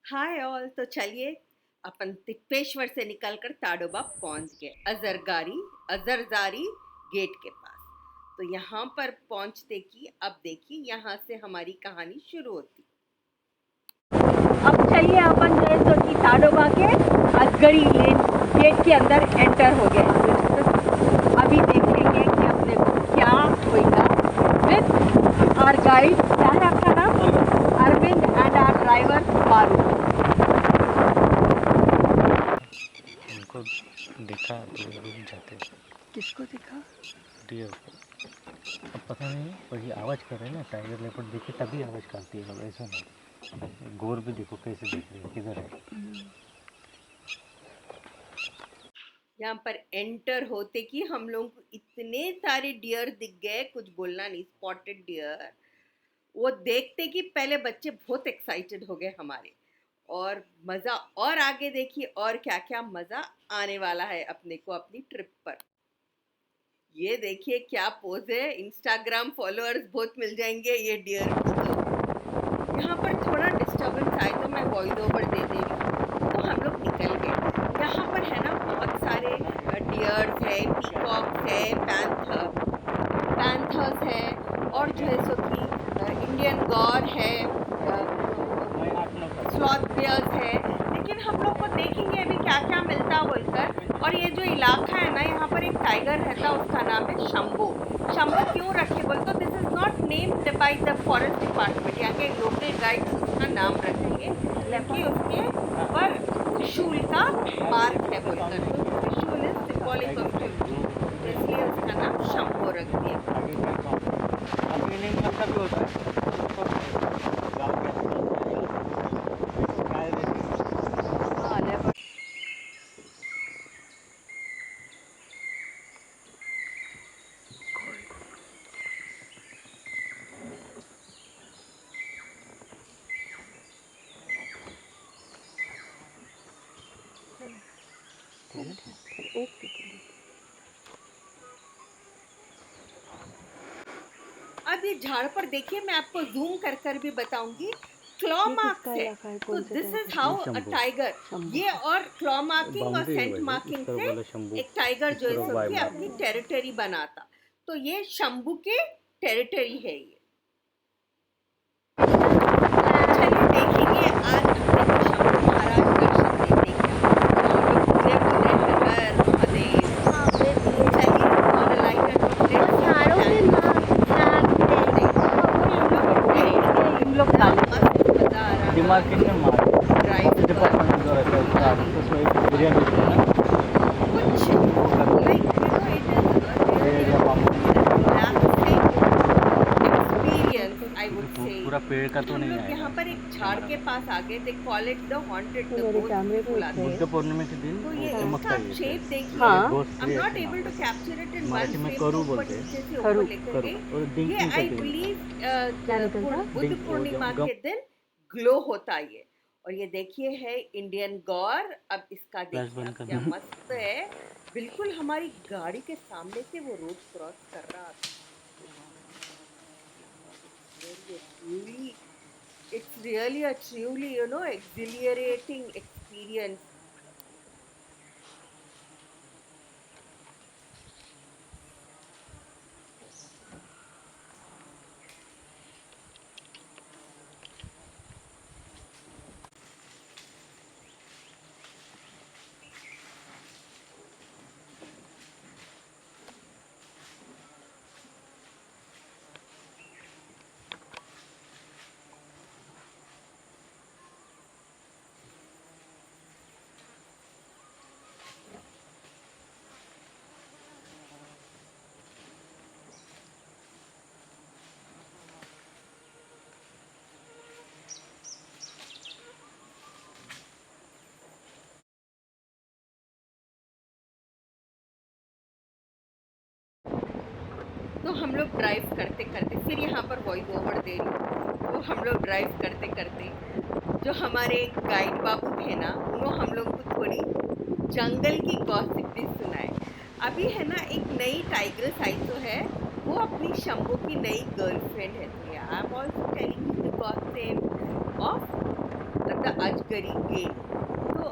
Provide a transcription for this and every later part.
Hi all. तो चलिए अपन तिप्पेश्वर से निकलकर ताडोबा पहुंच गए अजरजारी गेट के पास। तो यहाँ पर पहुंचते की अब देखिए यहाँ से हमारी कहानी शुरू होती। अब चलिए अपन जो है तो कि ताडोबा के अजगरी लेन गेट के अंदर एंटर हो गए। अभी देखेंगे कि अपने को क्या होगा विद आवर गाइड। क्या है आपका नाम? अरविंद एंड आवर ड्राइवर मारू। उनको देखा तो रुक जाते। किसको दिखा? डियर को। अब पता नहीं पर ये आवाज़ कर रहे हैं ना, टाइगर लेपर्ड देखे तभी आवाज़ करती है। अब ऐसा नहीं, गोर भी देखो कैसे देख रही है, किधर है। यहाँ पर एंटर होते कि हम लोगों को इतने सारे डियर दिख गए, कुछ बोलना नहीं। स्पॉटेड डियर वो देखते कि पहले बच्चे बहुत एक्साइटेड हो गए हमारे। और मज़ा और आगे देखिए और क्या क्या मज़ा आने वाला है अपने को अपनी ट्रिप पर। ये देखिए क्या पोज है, इंस्टाग्राम फॉलोअर्स बहुत मिल जाएंगे ये डियर को। तो यहाँ पर थोड़ा डिस्टर्बेंस आए तो मैं वॉइस ओवर दे दे रही हूँ। तो हम लोग निकल गए। यहाँ पर है ना बहुत सारे डियर्स है, पीकॉक्स है, पैंथर्स है और जो है सो कि इंडियन गौर है, स्लॉथ बियर्स है। लेकिन हम लोग को देखेंगे अभी क्या क्या मिलता बोलकर। और ये जो इलाका है ना, यहाँ पर एक टाइगर रहता, उसका नाम है शंभू। शंभू क्यों रखे बोल तो this is not named by the forest department. यहाँ के लोकल गाइड्स उसका नाम रखेंगे जबकि उसके ऊपर त्रिशूल का मार्क है बोलकर। तो त्रिशूल इज सिंबॉलिक ऑफ त्रिशूल, इसलिए उसका नाम शंभू रख दिया। अब ये झाड़ पर देखिए, मैं आपको जूम कर कर भी बताऊंगी। क्लॉ मार्क्स है। तो this is how a tiger, ये और क्लॉ मार्किंग और सेंट मार्किंग से एक टाइगर जो है सो कि अपनी टेरिटरी बनाता। तो ये शंभू के टेरिटरी है ये। चलिए देखेंगे आज अपने को शंभू महाराज दर्शन देते हैं। पूरे पूरे हर महादेव। चलिए और lighter demarcation mark drive department जो रहता है उसका उसको एक एरिया मिलता है ना, कुछ एक्सपीरियंस आई वुड से। पूरा पेड़ का तो हम नहीं लोग आएगा। यहाँ पर एक झाड़ के पास आ गए। They call it the haunted Buddha Purnima के दिन तो ये चमकता इसका है शेप देखिए। हाँ। I am not able to capture it in one Marathi में फ्रेम। करू ऊपर बोलते हैं। नीचे से ऊपर लेकर गए। और ये डिंकिंग आई करके बिलीव बुद्ध डिंक वो पूर्णिमा जो के दिन ग्लो होता है ये। और ये देखिए है इंडियन गौर। अब इसका फ्लैश देखिए बंद अब कर क्या दो। मस्त है। बिल्कुल हमारी गाड़ी के सामने से वो रोड क्रॉस कर रहा था। It's really a truly, exhilarating experience. तो हम लोग ड्राइव करते करते फिर यहाँ पर वॉइस ओवर दे रही हूँ। तो हम लोग ड्राइव करते करते जो हमारे गाइड बाबू थे ना, उन्होंने हम लोग को थोड़ी जंगल की गॉसिप भी सुनाए। अभी है ना एक नई टाइग्रेस आई तो है, वो अपनी शंभू की नई गर्लफ्रेंड है। तो I am also telling you the gossip of the Ajgari gate. तो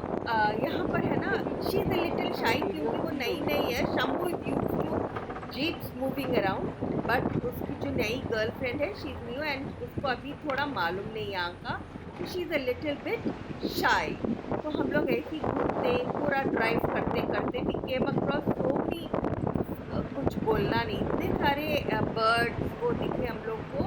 यहाँ पर है ना, शी इज अ लिटिल शाई क्योंकि वो नई नई है। Shambhu is used to jeeps moving around, but उसकी जो नई गर्लफ्रेंड है शी इज न्यू एंड उसको अभी थोड़ा मालूम नहीं यहाँ का, तो she is a little bit शाई। तो हम लोग ऐसे ही घूमते पूरा ड्राइव करते करते we came across so many, कुछ बोलना नहीं, इतने सारे बर्ड्स वो दिखे हम लोग को।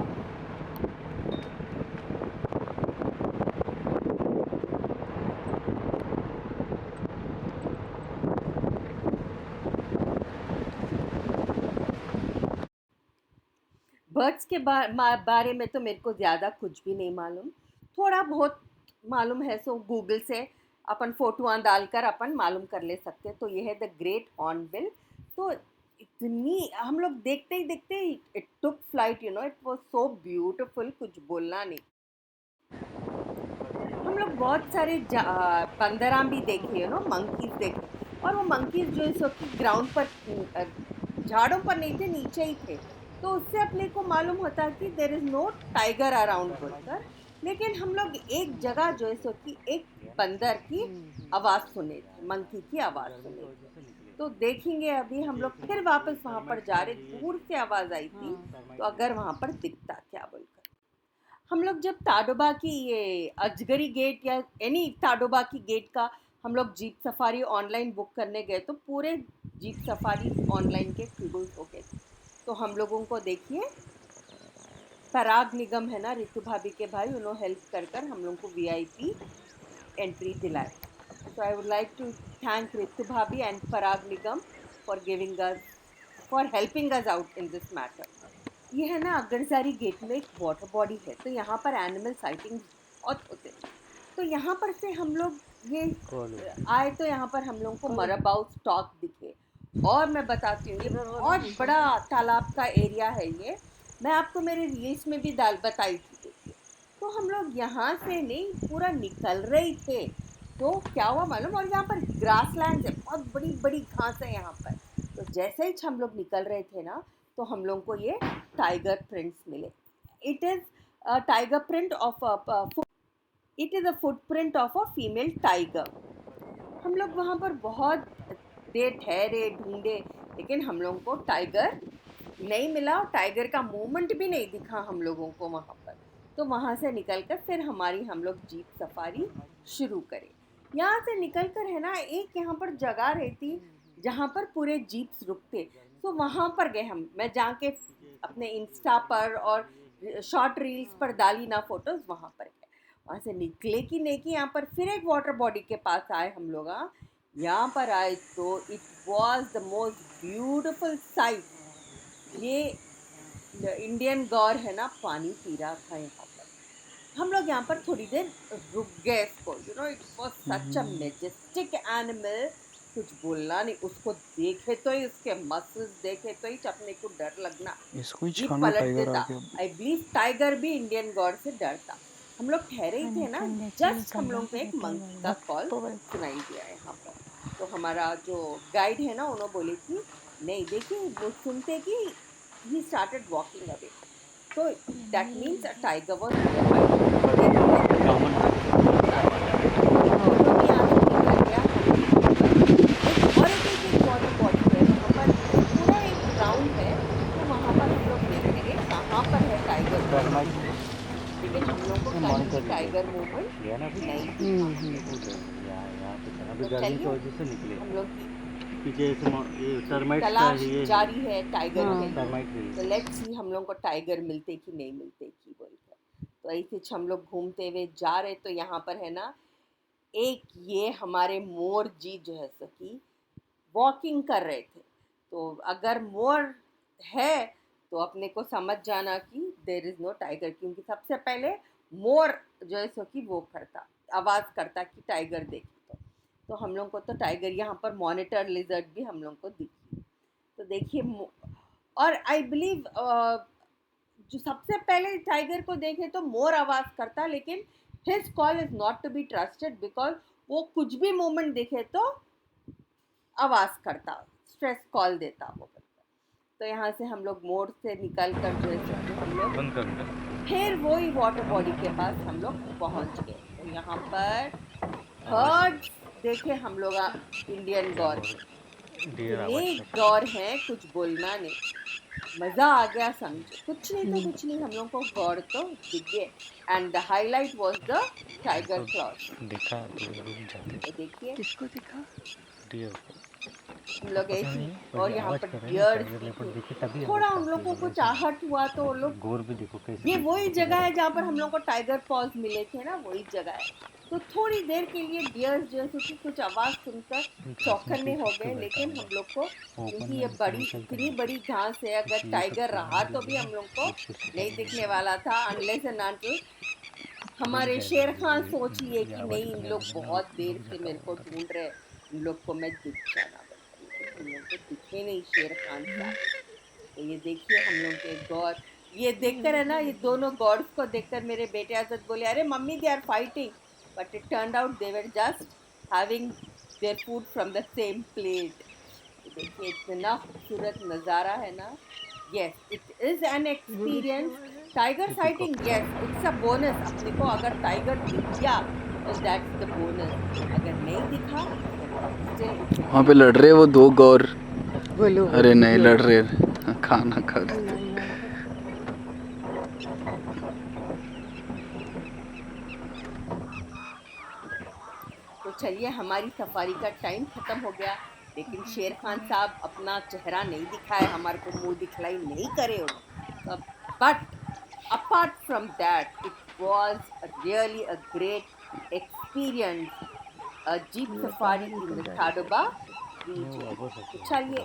बर्ड्स के बारे में तो मेरे को ज़्यादा कुछ भी नहीं मालूम, थोड़ा बहुत मालूम है, सो गूगल से अपन फोटोआं डालकर अपन मालूम कर ले सकते हैं। तो ये है द ग्रेट हॉर्नबिल। तो इतनी हम लोग देखते ही देखते it took flight, you know, it was so beautiful, कुछ बोलना नहीं। हम लोग बहुत सारे बंदरां भी देखे, यू नो, मंकीज देखे, और वो मंकीज जो इस वक्त ग्राउंड पर झाड़ों पर नहीं थे, नीचे ही थे। तो उससे अपने को मालूम होता कि there is no tiger around बोलकर। लेकिन हम लोग एक जगह जो है सो कि एक बंदर की आवाज़ सुने थे, मंकी की आवाज़ सुने थे। तो देखेंगे अभी हम लोग फिर वापस वहाँ पर जा रहे, दूर से आवाज़ आई थी, तो अगर वहाँ पर दिखता क्या बोलकर। हम लोग जब ताडोबा की ये अजगरी गेट या एनी ताडोबा की गेट का हम लोग जीप सफारी ऑनलाइन बुक करने गए, तो पूरे जीप सफारी ऑनलाइन के फुल हो गए। तो हम लोगों को देखिए पराग निगम है ना, रितु भाभी के भाई, उन्होंने हेल्प कर कर हम लोग को वीआईपी एंट्री दिलाई। So I would like to thank Ritu Bhabhi and Parag Nigam for giving us, for helping us out in this matter. ये है ना, अगरसारी गेट में एक वाटर बॉडी है, तो यहाँ पर एनिमल साइटिंग बहुत होते हैं। तो यहाँ पर से हम लोग ये आए, तो यहाँ पर हम लोग को मराबाउ स्टॉक दिखे। और मैं बताती हूँ, ये बहुत बड़ा तालाब का एरिया है ये, मैं आपको मेरे रील्स में भी बताई थी, देखिए। तो हम लोग यहाँ से नहीं पूरा निकल रहे थे, तो क्या हुआ मालूम, और यहाँ पर ग्रास लैंड है, बहुत बड़ी बड़ी घास है यहाँ पर। तो जैसे ही हम लोग निकल रहे थे ना, तो हम लोग को ये टाइगर प्रिंट्स मिले। It is tiger print of it is a footprint of a female tiger. हम लोग वहाँ पर बहुत देर ठहरे ढूंढे, लेकिन हम लोगों को टाइगर नहीं मिला, और टाइगर का मूवमेंट भी नहीं दिखा हम लोगों को वहाँ पर। तो वहाँ से निकलकर फिर हम लोग जीप सफारी शुरू करें। यहाँ से निकलकर है ना, एक यहाँ पर जगह रहती जहाँ पर पूरे जीप्स रुकते, तो वहाँ पर गए हम। मैं जाके अपने इंस्टा पर और शॉर्ट रील्स पर डाली ना फोटोज, वहाँ पर गए। वहाँ से निकले कि नहीं कि यहाँ पर फिर एक वाटर बॉडी के पास आए हम लोग। यहाँ पर आए तो it was the most beautiful site. ये इंडियन गौर है ना, पानी पी रहा था यहाँ पर। हम लोग यहाँ पर थोड़ी देर रुक गए इसको, you know, it was such a Majestic animal, कुछ बोलना नहीं। उसको देखे तो ही, उसके मसल्स देखे तो ही अपने को डर लगना, ये पलट देता। आई बिलीव टाइगर भी इंडियन गॉड से डरता। हम लोग ठहरे ही थे ना, जस्ट हम लोग को एक मंकी का कॉल सुनाई दिया यहाँ पर। तो हमारा जो गाइड है ना, उन्होंने बोले कि नहीं, देखिए वो सुनते कि he started walking away, so that means a tiger was nearby. और एक वाटर बॉडी है वहाँ पर, पूरा एक ग्राउंड है, तो वहाँ पर हम लोग देखेंगे कहाँ पर है टाइगर, लेकिन हम लोग को कहीं टाइगर मूवमेंट नहीं दिखा। हम लोग पीछे ये टर्माइट तलाश ये जारी है टाइगर के लिए। टर्माइट तो लेट्स सी हम लोग को टाइगर मिलते कि नहीं मिलते की बोलकर। तो ऐसे हम लोग घूमते हुए जा रहे, तो यहाँ पर है ना एक ये हमारे मोर जी जो है सकी वॉकिंग कर रहे थे। तो अगर मोर है तो अपने को समझ जाना कि देर इज नो टाइगर, क्योंकि सबसे पहले मोर जो है सो कि वो करता, आवाज़ करता कि टाइगर देखी। तो हम लोग को तो टाइगर, यहाँ पर मॉनिटर लिजर्ड भी हम लोग को दिखी। तो देखिए, और आई बिलीव जो सबसे पहले टाइगर को देखे तो मोर आवाज़ करता, लेकिन his call is not to be trusted, because वो कुछ भी मोमेंट दिखे तो आवाज़ करता, स्ट्रेस कॉल देता वो। तो यहाँ से हम लोग मोड़ से निकल कर जो है हम लोग फिर वही वाटर बॉडी के पास हम लोग पहुँच गए। यहाँ पर हर्ड देखे हम लोग इंडियन गौर डियर इतने आवाज कर गौर हैं कुछ बोलना नहीं। मजा आ गया समझो, कुछ नहीं तो कुछ नहीं, हम लोग को गौर तो दिख गए। And the highlight was the tiger cloth. देखा तो रुक जाते ये देखिए किसको दिखा? डियर हम लोग पता ऐसी, नहीं पर और ये यहाँ आवाज पर कर रहे हैं ना डियर्स टाइगर लेपर्ड दिखे। देखे तभी थोड़ा आवाज उन करती लोग को है कुछ ऐसा आहट हुआ तो वो नहीं। लोग, गोर भी देखो कैसे ये देख वही रहे जगह है हैं जहाँ पर हम लोग को टाइगर पॉज मिले थे ना, वही जगह है। तो थोड़ी देर के लिए डियर्स जो है कि कुछ आवाज सुनकर चौकन्ने हो गए, लेकिन हम लोग को क्योंकि ये बड़ी इतनी बड़ी घास है, अगर टाइगर रहा तो भी हम लोग को नहीं दिखने वाला था अनलेस एंड अनटिल हमारे शेर खान सोच लिए कि नहीं इन लोग बहुत देर से मेरे को ढूंढ रहे हैं, इन लोग को मैं दिख जाना बल्कि, लेकिन हम लोग को दिखे नहीं शेर खान साहब। तो ये देखिए हम लोग के गौर, ये देखकर है ना, ये दोनों गॉड्स को देखकर मेरे बेटे आज़द बोले अरे mummy they are fighting, but it turned out they were just having their food from the same plate. देखिए इतना खूबसूरत नज़ारा है ना। Yes it is an experience. Tiger sighting yes it's a bonus. अपने को अगर टाइगर दिख गया तो दैट्स द बोनस, अगर नहीं दिखा स्टिल वहाँ पे लड़ रहे वो दो गौर। बोलो अरे नहीं लड़ रहे, खाना खा रहे थे। तो चलिए हमारी सफारी का टाइम खत्म हो गया, लेकिन शेर खान साहब अपना चेहरा नहीं दिखाए, हमारे को मुंह दिखलाई नहीं करे। But apart from that it was really a great experience, a jeep safari in the Tadoba region। तो चलिए